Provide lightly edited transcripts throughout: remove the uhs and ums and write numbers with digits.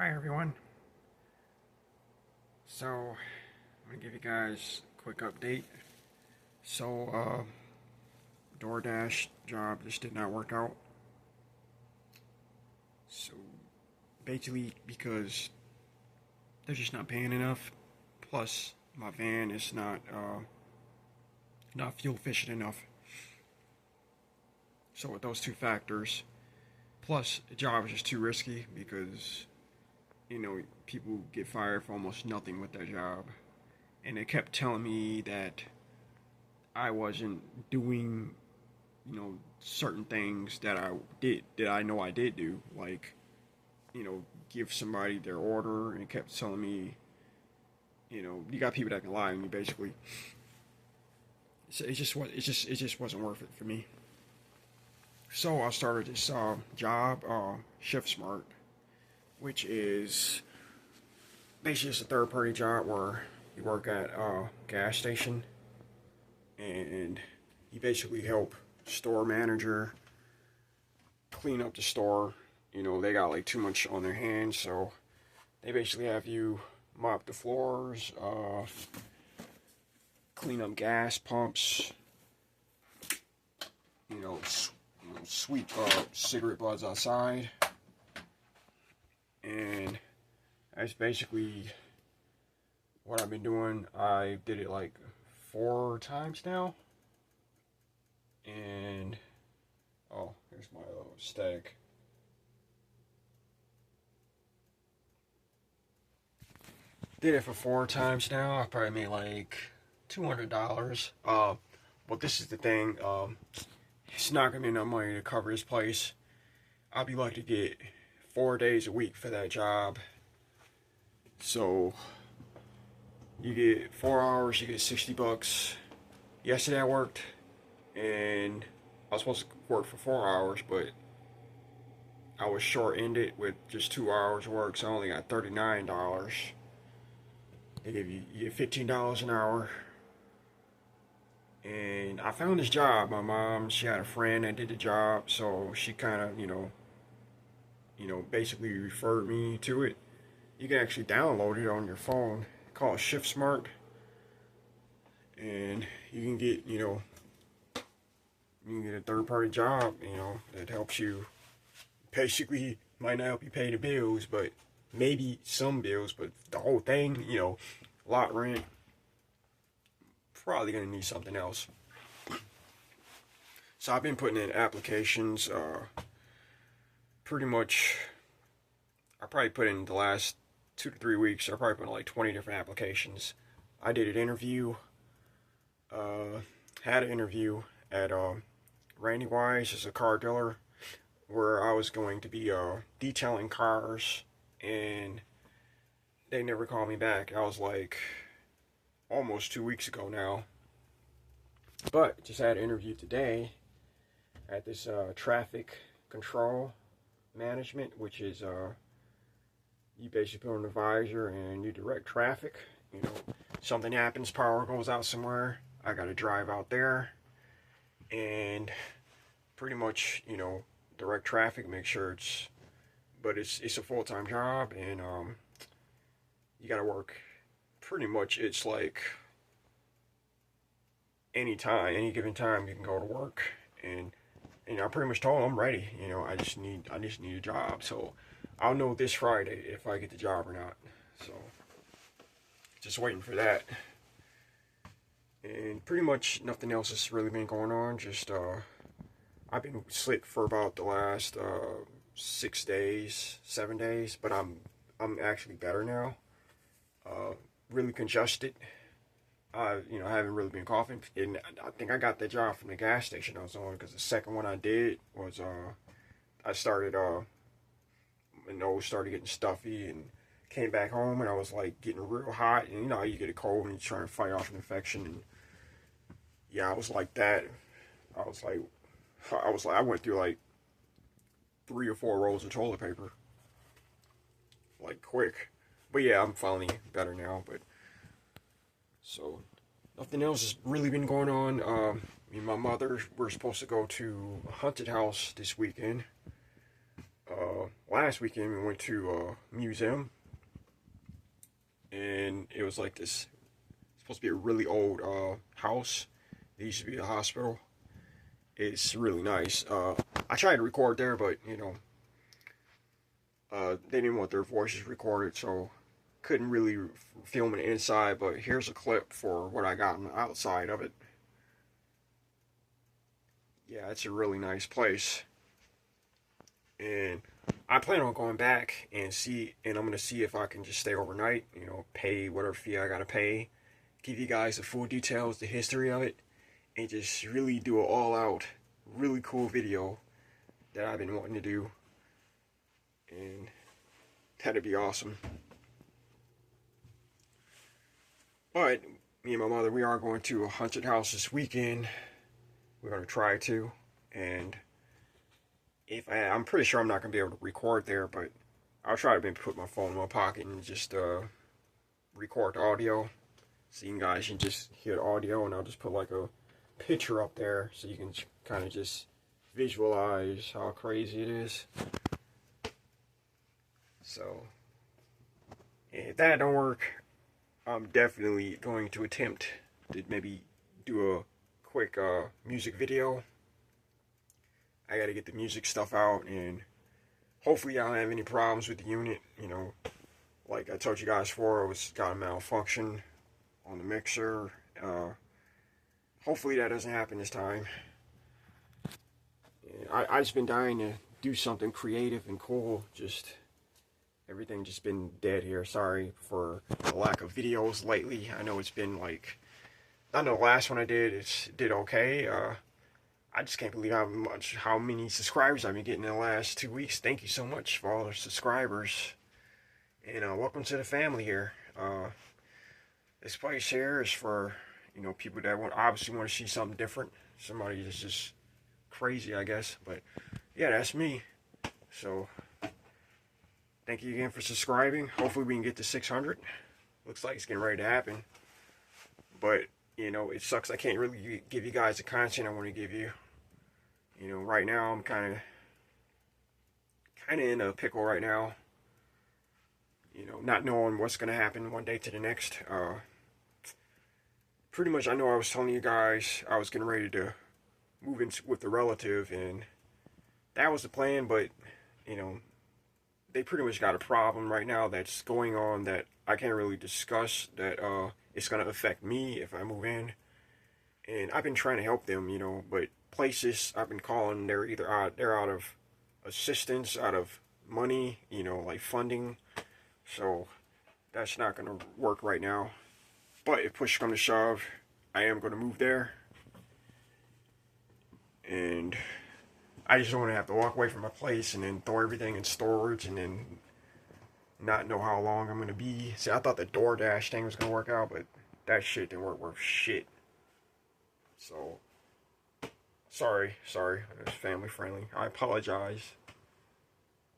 Hi everyone. So I'm gonna give you guys a quick update. So DoorDash job just did not work out. So basically because they're just not paying enough. Plus my van is not fuel efficient enough. So with those two factors, plus the job is just too risky because people get fired for almost nothing with that job. And they kept telling me that I wasn't doing, certain things that I know I did do, like, give somebody their order, and kept telling me, you got people that can lie on you, basically. So it just wasn't worth it for me. So I started this job, Shift Smart, which is basically just a third party job where you work at a gas station and you basically help store manager clean up the store. They got like too much on their hands, so they basically have you mop the floors, clean up gas pumps, sweep cigarette butts outside, and that's basically what I've been doing. I did it like 4 times now, and oh, here's my stack. Did it for 4 times now. I probably made like $200. But this is the thing. It's not gonna be enough money to cover this place. I'll be lucky to get 4 days a week for that job. So you get 4 hours, you get $60. Yesterday I worked, and I was supposed to work for 4 hours, but I was short-ended with just 2 hours work, so I only got $39. They give you get $15 an hour. And I found this job. My mom, she had a friend that did the job, so she kind of, basically referred me to it. You can actually download it on your phone. It's called Shift Smart, and you can get, a third-party job, that helps you. Basically, might not help you pay the bills, but maybe some bills, but the whole thing, lot rent, probably gonna need something else. So I've been putting in applications, pretty much. I probably put in the last 2 to 3 weeks. I probably put in like 20 different applications. I did an interview. Had an interview at Randy Wise, is a car dealer, where I was going to be detailing cars, and they never called me back. I was like almost 2 weeks ago now. But just had an interview today at this traffic control management, which is you basically put on the visor and you direct traffic. Something happens, power goes out somewhere, I gotta drive out there and pretty much, direct traffic, make sure it's a full-time job, and you gotta work pretty much. It's like any given time you can go to work, and I pretty much told them I'm ready. I just need a job. So I'll know this Friday if I get the job or not. So just waiting for that. And pretty much nothing else has really been going on. Just I've been sick for about the last 6 days, 7 days, but I'm actually better now. Really congested. I haven't really been coughing, and I think I got that job from the gas station I was on, because the second one I did was I started my nose started getting stuffy, and came back home and I was like getting real hot, and you get a cold and you're trying to fight off an infection, and yeah, I was like that. I was like I went through like 3 or 4 rolls of toilet paper, like quick. But yeah, I'm finally better now. But so nothing else has really been going on. Me and my mother, we're supposed to go to a haunted house this weekend. last weekend we went to a museum, and it was like this, supposed to be a really old house. It used to be a hospital. It's really nice. I tried to record there, but they didn't want their voices recorded, so couldn't really film it inside. But here's a clip for what I got on the outside of it. Yeah, it's a really nice place, and I plan on going back and I'm gonna see if I can just stay overnight. Pay whatever fee I gotta pay, give you guys the full details, the history of it, and just really do an all-out, really cool video that I've been wanting to do, and that'd be awesome. But me and my mother, we are going to a haunted house this weekend. We're going to try to, and I'm pretty sure I'm not going to be able to record there, but I'll try to maybe put my phone in my pocket and just record the audio, so you guys can just hear the audio, and I'll just put like a picture up there so you can kind of just visualize how crazy it is. So if that don't work, I'm definitely going to attempt to maybe do a quick music video. I gotta get the music stuff out, and hopefully I don't have any problems with the unit. Like I told you guys before, it was got a malfunction on the mixer. Hopefully that doesn't happen this time. I just been dying to do something creative and cool. Just everything just been dead here. Sorry for the lack of videos lately. I know it's been like, I know the last one I did, did okay. I just can't believe how many subscribers I've been getting in the last 2 weeks. Thank you so much for all the subscribers, and welcome to the family here. This place here is for people that obviously want to see something different. Somebody that's just crazy, I guess. But yeah, that's me. So thank you again for subscribing. Hopefully we can get to 600. Looks like it's getting ready to happen. But it sucks I can't really give you guys the content I want to give you. Right now I'm kind of in a pickle right now. Not knowing what's going to happen one day to the next. Pretty much, I know I was telling you guys I was getting ready to move in with a relative, and that was the plan, but they pretty much got a problem right now that's going on that I can't really discuss, that it's going to affect me if I move in. And I've been trying to help them, but places I've been calling, they're out of assistance, out of money, like funding. So that's not going to work right now. But if push comes to shove, I am going to move there. And I just don't want to have to walk away from my place and then throw everything in storage and then not know how long I'm going to be. See, I thought the DoorDash thing was going to work out, but that shit didn't work worth shit. So, sorry. It's family friendly. I apologize.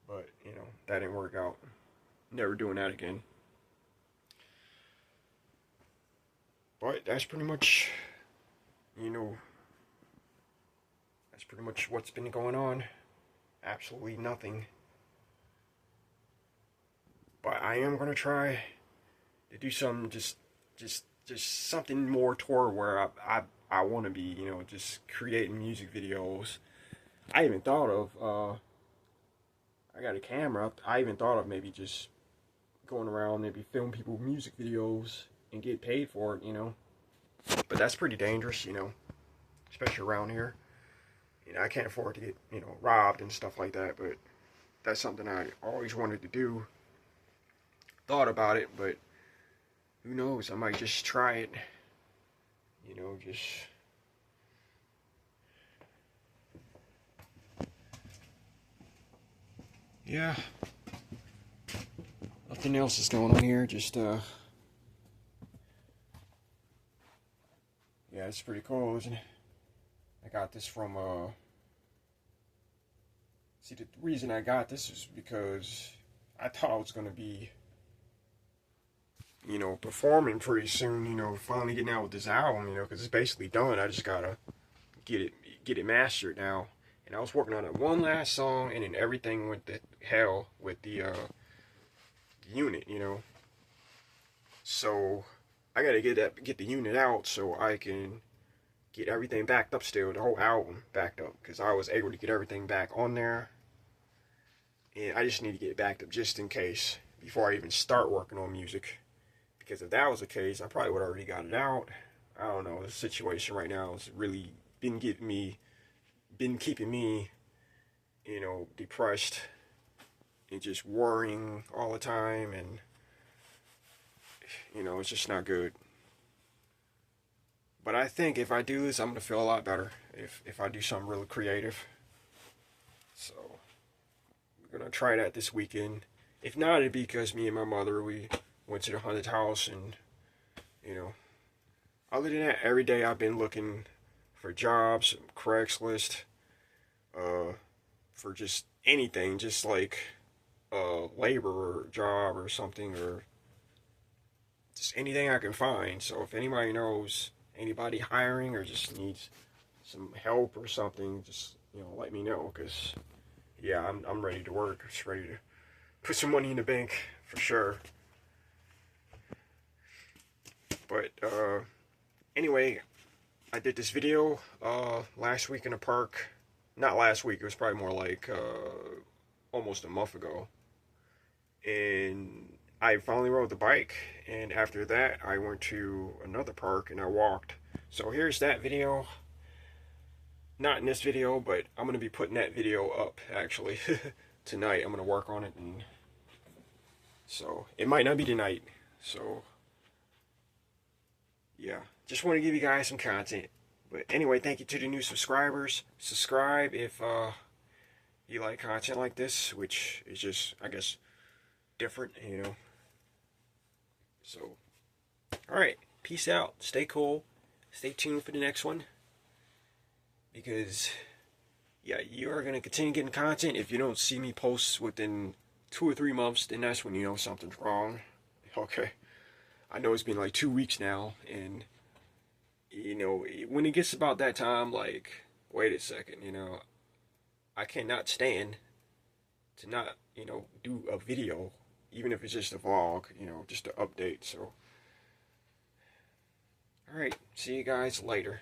But, that didn't work out. Never doing that again. But that's pretty much, that's pretty much what's been going on. Absolutely nothing. But I am gonna try to do some just something more toward where I want to be. Just creating music videos. I even thought of I got a camera. I even thought of maybe just going around, maybe film people music videos and get paid for it, But that's pretty dangerous, especially around here. I can't afford to get, robbed and stuff like that, but that's something I always wanted to do. Thought about it, but who knows? I might just try it. Just yeah. Nothing else is going on here. Just yeah, it's pretty cool, isn't it? I got this from see, the reason I got this is because I thought I was gonna be performing pretty soon, finally getting out with this album, because it's basically done. I just gotta get it mastered now. And I was working on it one last song, and then everything went hell with the unit, you know. So I gotta get the unit out so I can get everything backed up still, the whole album backed up, because I was able to get everything back on there, and I just need to get it backed up just in case before I even start working on music. Because if that was the case, I probably would have already got it out. I don't know. The situation right now has really been keeping me, you know, depressed and just worrying all the time, and you know, it's just not good. But I think if I do this, I'm gonna feel a lot better if I do something really creative. So we're gonna try that this weekend. If not, it'd be because me and my mother, we went to the haunted house, and you know, other than that, every day I've been looking for jobs, Craigslist, for just anything, just like a labor job or something, or just anything I can find. So if anybody knows anybody hiring or just needs some help or something, just, you know, let me know, because yeah, I'm ready to work. Just ready to put some money in the bank for sure. But anyway, I did this video last week in a park. Not last week, it was probably more like almost a month ago. And I finally rode the bike, and after that I went to another park and I walked. So here's that video. Not in this video, but I'm going to be putting that video up actually tonight. I'm going to work on it, and so it might not be tonight. So yeah, just want to give you guys some content. But anyway, thank you to the new subscribers. Subscribe if you like content like this, which is just, I guess, different, you know. So, alright, peace out, stay cool, stay tuned for the next one, because yeah, you are going to continue getting content. If you don't see me post within 2 or 3 months, then that's when you know something's wrong. Okay, I know it's been like 2 weeks now, and you know, when it gets about that time, like, wait a second, you know, I cannot stand to not, you know, do a video, even if it's just a vlog, you know, just to update. So, alright, see you guys later.